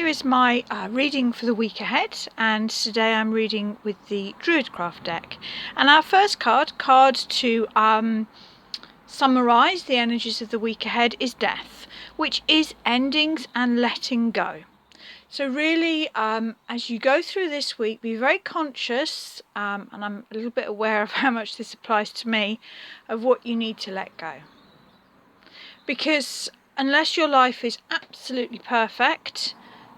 is my reading for the week ahead, and today I'm reading with the Druidcraft deck. And our first card to summarise the energies of the week ahead, is Death, which is endings and letting go. So really, as you go through this week, be very conscious, and I'm a little bit aware of how much this applies to me, of what you need to let go. Because unless your life is absolutely perfect,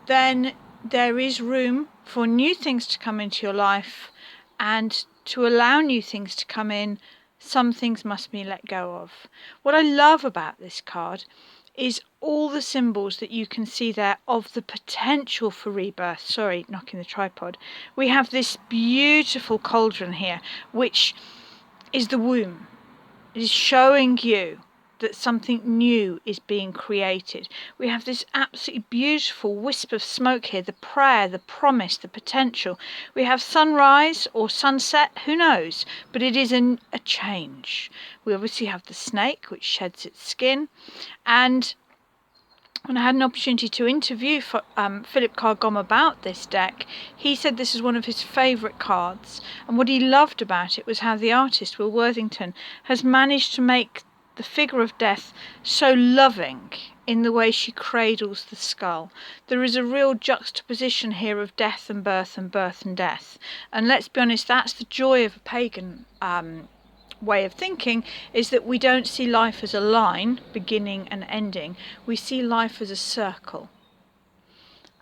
then there is room for new things to come into your life, and to allow new things to come in, some things must be let go of. What I love about this card is all the symbols that you can see there of the potential for rebirth. Sorry, knocking the tripod. We have this beautiful cauldron here, which is the womb. It is showing you that something new is being created. We have this absolutely beautiful wisp of smoke here, the prayer, the promise, the potential. We have sunrise or sunset, who knows, but it is a change. We obviously have the snake, which sheds its skin, and when I had an opportunity to interview Philip Carr-Gomm about this deck, he said this is one of his favourite cards, and what he loved about it was how the artist, Will Worthington, has managed to make the figure of Death so loving in the way she cradles the skull. There is a real juxtaposition here of death and birth and birth and death, and let's be honest, that's the joy of a pagan way of thinking, is that we don't see life as a line, beginning and ending. We see life as a circle.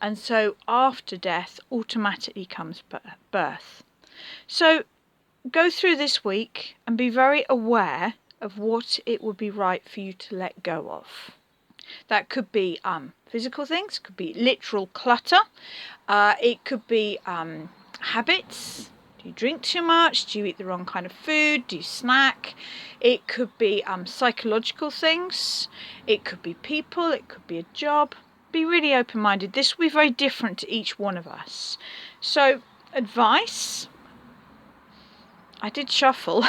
And so after death automatically comes birth. So go through this week and be very aware of what it would be right for you to let go of. That could be physical things, could be literal clutter, it could be habits. Do you drink too much? Do you eat the wrong kind of food? Do you snack? It could be psychological things. It could be people. It could be a job. Be really open-minded. This will be very different to each one of us. So, advice. I did shuffle.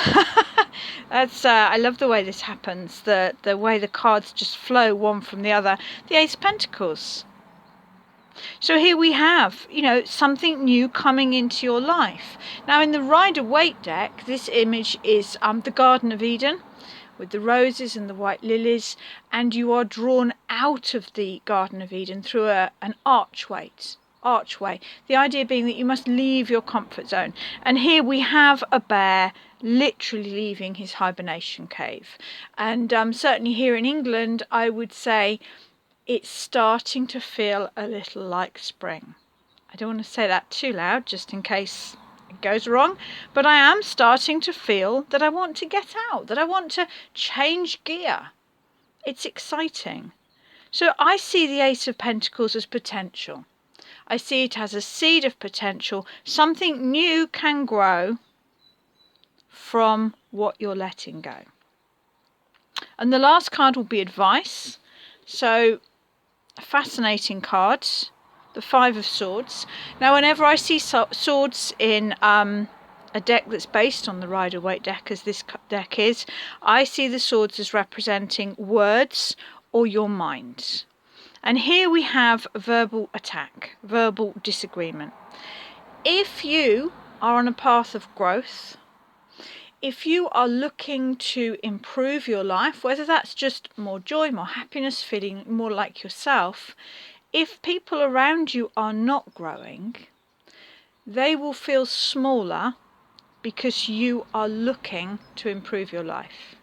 That's I love the way this happens. The way the cards just flow one from the other. The Ace of Pentacles. So here we have, something new coming into your life. Now in the Rider-Waite deck, this image is the Garden of Eden with the roses and the white lilies, and you are drawn out of the Garden of Eden through an archway. The idea being that you must leave your comfort zone. And here we have a bear literally leaving his hibernation cave. And certainly here in England, I would say it's starting to feel a little like spring. I don't want to say that too loud, just in case it goes wrong, but I am starting to feel that I want to get out, that I want to change gear. It's exciting. So I see the Ace of Pentacles as potential. I see it as a seed of potential. Something new can grow from what you're letting go. And the last card will be advice. So fascinating cards, the Five of Swords. Now whenever I see swords in a deck that's based on the Rider-Waite deck, as this deck is, I see the swords as representing words or your mind. And here we have verbal attack, verbal disagreement. If you are on a path of growth, if you are looking to improve your life, whether that's just more joy, more happiness, feeling more like yourself, if people around you are not growing, they will feel smaller because you are looking to improve your life.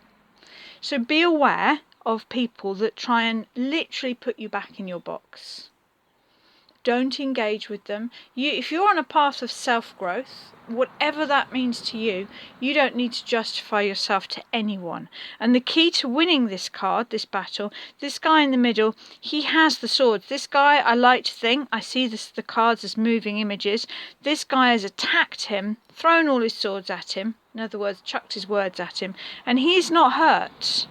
So be aware of people that try and literally put you back in your box. Don't engage with them. If you're on a path of self-growth, whatever that means to you, you don't need to justify yourself to anyone. And the key to winning this card, this battle, this guy in the middle, he has the swords. This guy, I like to think, I see the cards as moving images. This guy has attacked him, thrown all his swords at him, in other words, chucked his words at him, and he's not hurt.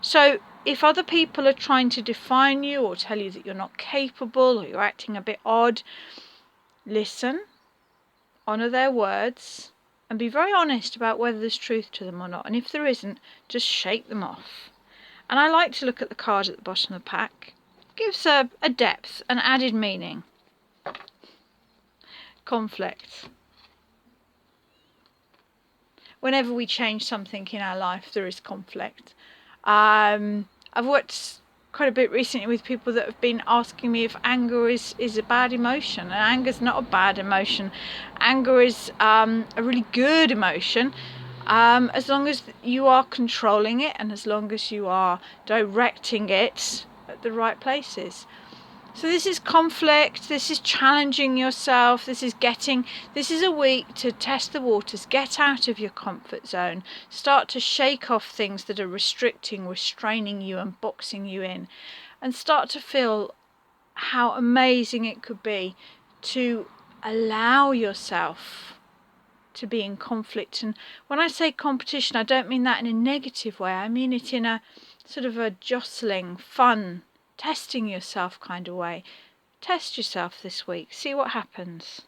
So if other people are trying to define you or tell you that you're not capable or you're acting a bit odd, listen, honour their words, and be very honest about whether there's truth to them or not. And if there isn't, just shake them off. And I like to look at the card at the bottom of the pack. gives a depth, an added meaning. Conflict. Whenever we change something in our life, there is conflict. I've worked quite a bit recently with people that have been asking me if anger is a bad emotion. And anger's not a bad emotion. Anger is a really good emotion, as long as you are controlling it and as long as you are directing it at the right places. So this is conflict, this is challenging yourself, this is a week to test the waters, get out of your comfort zone, start to shake off things that are restraining you and boxing you in, and start to feel how amazing it could be to allow yourself to be in conflict. And when I say competition, I don't mean that in a negative way, I mean it in a sort of a jostling, fun, testing yourself kind of way. Test yourself this week, see what happens.